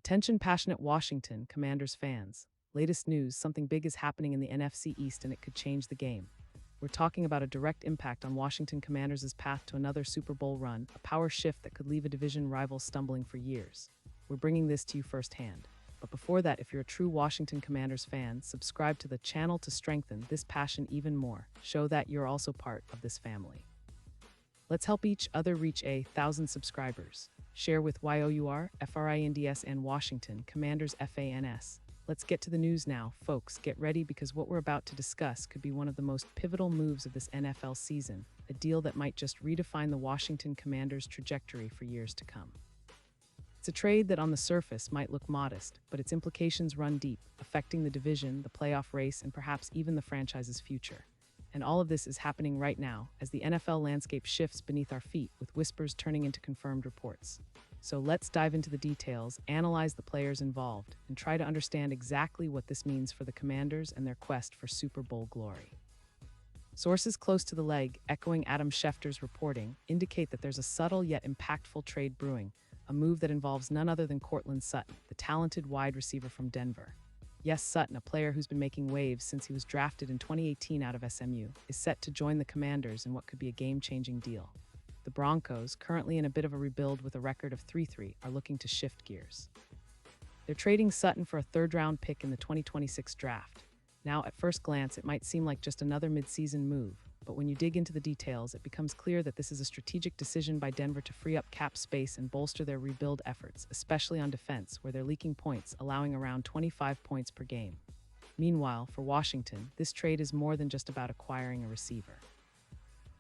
Attention passionate Washington Commanders fans. Latest news, something big is happening in the NFC East and it could change the game. We're talking about a direct impact on Washington Commanders' path to another Super Bowl run, a power shift that could leave a division rival stumbling for years. We're bringing this to you firsthand. But before that, if you're a true Washington Commanders fan, subscribe to the channel to strengthen this passion even more. Show that you're also part of this family. Let's help each other reach 1,000 subscribers. Share with YOUR, FRINDS, and Washington Commanders FANS. Let's get to the news now, folks. Get ready because what we're about to discuss could be one of the most pivotal moves of this NFL season, a deal that might just redefine the Washington Commanders' trajectory for years to come. It's a trade that on the surface might look modest, but its implications run deep, affecting the division, the playoff race, and perhaps even the franchise's future. And all of this is happening right now as the NFL landscape shifts beneath our feet, with whispers turning into confirmed reports. So let's dive into the details, analyze the players involved, and try to understand exactly what this means for the Commanders and their quest for Super Bowl glory. Sources close to the leg, echoing Adam Schefter's reporting, indicate that there's a subtle yet impactful trade brewing, a move that involves none other than Courtland Sutton, the talented wide receiver from Denver. Yes, Sutton, a player who's been making waves since he was drafted in 2018 out of SMU, is set to join the Commanders in what could be a game-changing deal. The Broncos, currently in a bit of a rebuild with a record of 3-3, are looking to shift gears. They're trading Sutton for a third-round pick in the 2026 draft. Now, at first glance, it might seem like just another mid-season move, but when you dig into the details, it becomes clear that this is a strategic decision by Denver to free up cap space and bolster their rebuild efforts, especially on defense, where they're leaking points, allowing around 25 points per game. Meanwhile, for Washington, this trade is more than just about acquiring a receiver.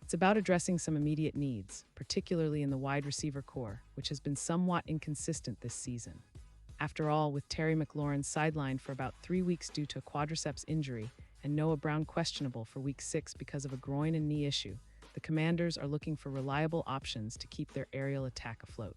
It's about addressing some immediate needs, particularly in the wide receiver core, which has been somewhat inconsistent this season. After all, with Terry McLaurin sidelined for about 3 weeks due to a quadriceps injury, and Noah Brown questionable for Week 6 because of a groin and knee issue, the Commanders are looking for reliable options to keep their aerial attack afloat.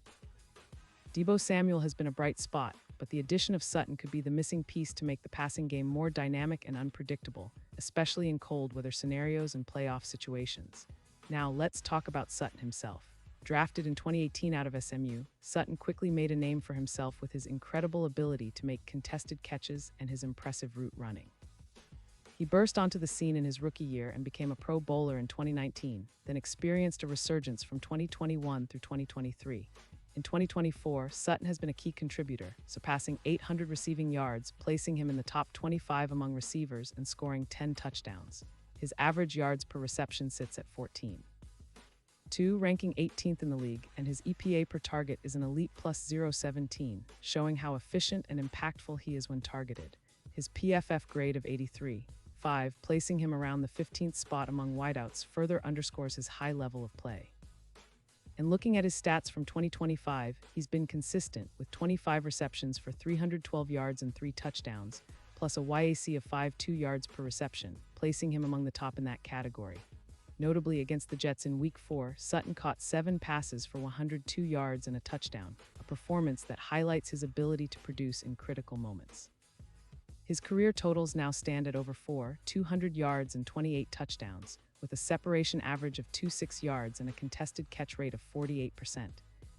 Deebo Samuel has been a bright spot, but the addition of Sutton could be the missing piece to make the passing game more dynamic and unpredictable, especially in cold weather scenarios and playoff situations. Now let's talk about Sutton himself. Drafted in 2018 out of SMU, Sutton quickly made a name for himself with his incredible ability to make contested catches and his impressive route running. He burst onto the scene in his rookie year and became a Pro Bowler in 2019, then experienced a resurgence from 2021 through 2023. In 2024, Sutton has been a key contributor, surpassing 800 receiving yards, placing him in the top 25 among receivers and scoring 10 touchdowns. His average yards per reception sits at 14.2, ranking 18th in the league, and his EPA per target is an elite plus 0.17, showing how efficient and impactful he is when targeted. His PFF grade of 83.5, placing him around the 15th spot among wideouts, further underscores his high level of play. And looking at his stats from 2025, he's been consistent, with 25 receptions for 312 yards and 3 touchdowns, plus a YAC of 5.2 yards per reception, placing him among the top in that category. Notably, against the Jets in Week 4, Sutton caught 7 passes for 102 yards and a touchdown, a performance that highlights his ability to produce in critical moments. His career totals now stand at over 200 yards and 28 touchdowns, with a separation average of 2.6 yards and a contested catch rate of 48%.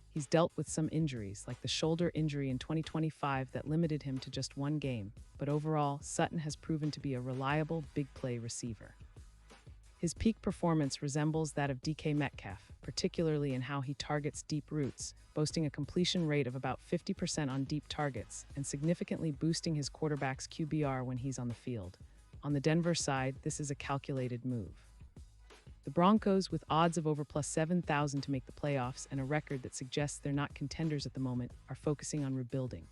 He's dealt with some injuries, like the shoulder injury in 2025 that limited him to just 1 game, but overall, Sutton has proven to be a reliable, big-play receiver. His peak performance resembles that of DK Metcalf, particularly in how he targets deep routes, boasting a completion rate of about 50% on deep targets and significantly boosting his quarterback's QBR when he's on the field. On the Denver side, this is a calculated move. The Broncos, with odds of over plus 7,000 to make the playoffs and a record that suggests they're not contenders at the moment, are focusing on rebuilding.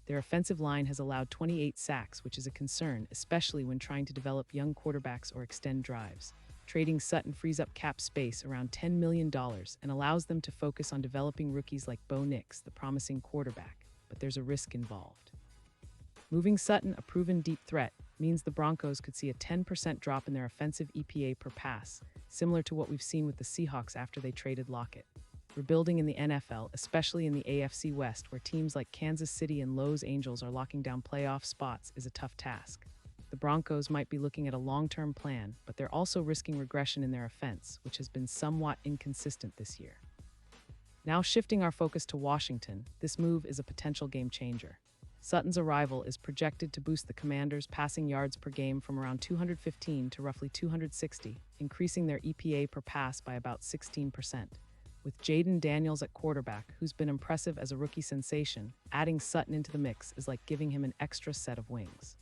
Their offensive line has allowed 28 sacks, which is a concern, especially when trying to develop young quarterbacks or extend drives. Trading Sutton frees up cap space around $10 million and allows them to focus on developing rookies like Bo Nix, the promising quarterback, but there's a risk involved. Moving Sutton, a proven deep threat, means the Broncos could see a 10% drop in their offensive EPA per pass, similar to what we've seen with the Seahawks after they traded Lockett. Rebuilding in the NFL, especially in the AFC West, where teams like Kansas City and Los Angeles are locking down playoff spots, is a tough task. The Broncos might be looking at a long-term plan, but they're also risking regression in their offense, which has been somewhat inconsistent this year. Now shifting our focus to Washington, this move is a potential game changer. Sutton's arrival is projected to boost the Commanders' passing yards per game from around 215 to roughly 260, increasing their EPA per pass by about 16%. With Jaden Daniels at quarterback, who's been impressive as a rookie sensation, adding Sutton into the mix is like giving him an extra set of wings.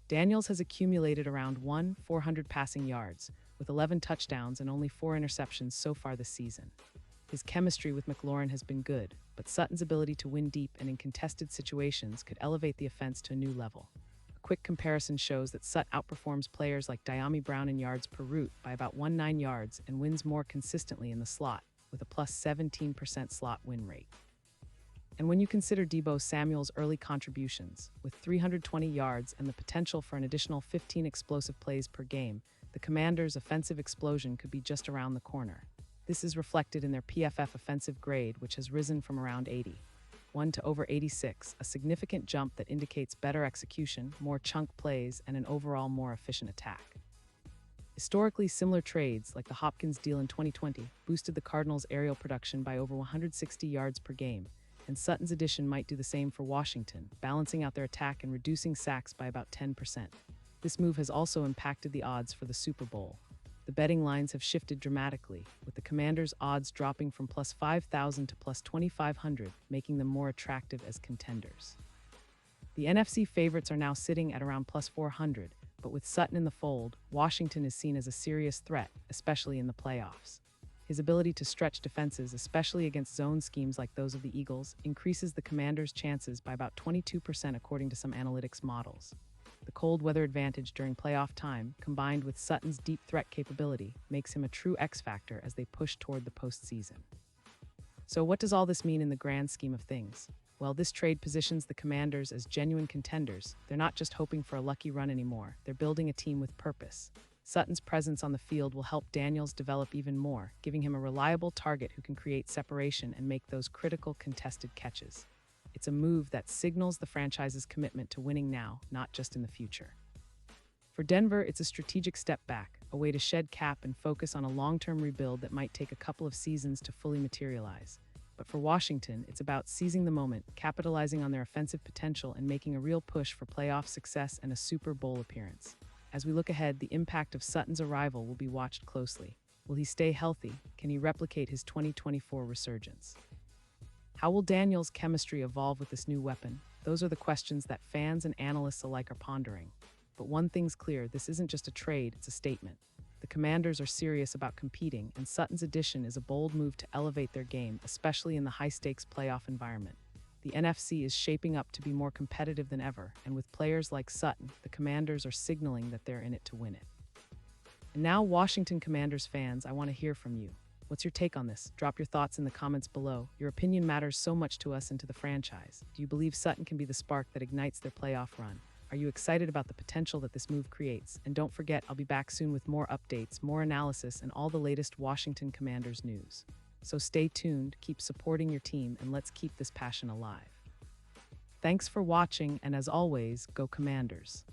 Daniels has accumulated around 400 passing yards, with 11 touchdowns and only 4 interceptions so far this season. His chemistry with McLaurin has been good, but Sutton's ability to win deep and in contested situations could elevate the offense to a new level. A quick comparison shows that Sutton outperforms players like Diami Brown in yards per route by about 19 yards and wins more consistently in the slot, with a plus 17% slot win rate. And when you consider Deebo Samuel's early contributions, with 320 yards and the potential for an additional 15 explosive plays per game, the Commanders' offensive explosion could be just around the corner. This is reflected in their PFF offensive grade, which has risen from around 81 to over 86, a significant jump that indicates better execution, more chunk plays, and an overall more efficient attack. Historically, similar trades, like the Hopkins deal in 2020, boosted the Cardinals' aerial production by over 160 yards per game, and Sutton's addition might do the same for Washington, balancing out their attack and reducing sacks by about 10%. This move has also impacted the odds for the Super Bowl. The betting lines have shifted dramatically, with the Commanders' odds dropping from plus 5,000 to plus 2,500, making them more attractive as contenders. The NFC favorites are now sitting at around plus 400, but with Sutton in the fold, Washington is seen as a serious threat, especially in the playoffs. His ability to stretch defenses, especially against zone schemes like those of the Eagles, increases the Commanders' chances by about 22% according to some analytics models. The cold weather advantage during playoff time, combined with Sutton's deep threat capability, makes him a true X factor as they push toward the postseason. So what does all this mean in the grand scheme of things? Well, this trade positions the Commanders as genuine contenders. They're not just hoping for a lucky run anymore, they're building a team with purpose. Sutton's presence on the field will help Daniels develop even more, giving him a reliable target who can create separation and make those critical contested catches. It's a move that signals the franchise's commitment to winning now, not just in the future. For Denver, it's a strategic step back, a way to shed cap and focus on a long-term rebuild that might take a couple of seasons to fully materialize. But for Washington, it's about seizing the moment, capitalizing on their offensive potential, and making a real push for playoff success and a Super Bowl appearance. As we look ahead, the impact of Sutton's arrival will be watched closely. Will he stay healthy? Can he replicate his 2024 resurgence? How will Daniels' chemistry evolve with this new weapon? Those are the questions that fans and analysts alike are pondering. But one thing's clear, this isn't just a trade, it's a statement. The Commanders are serious about competing, and Sutton's addition is a bold move to elevate their game, especially in the high-stakes playoff environment. The NFC is shaping up to be more competitive than ever, and with players like Sutton, the Commanders are signaling that they're in it to win it. And now, Washington Commanders fans, I want to hear from you. What's your take on this? Drop your thoughts in the comments below. Your opinion matters so much to us and to the franchise. Do you believe Sutton can be the spark that ignites their playoff run? Are you excited about the potential that this move creates? And don't forget, I'll be back soon with more updates, more analysis, and all the latest Washington Commanders news. So stay tuned, keep supporting your team, and let's keep this passion alive. Thanks for watching, and as always, go Commanders.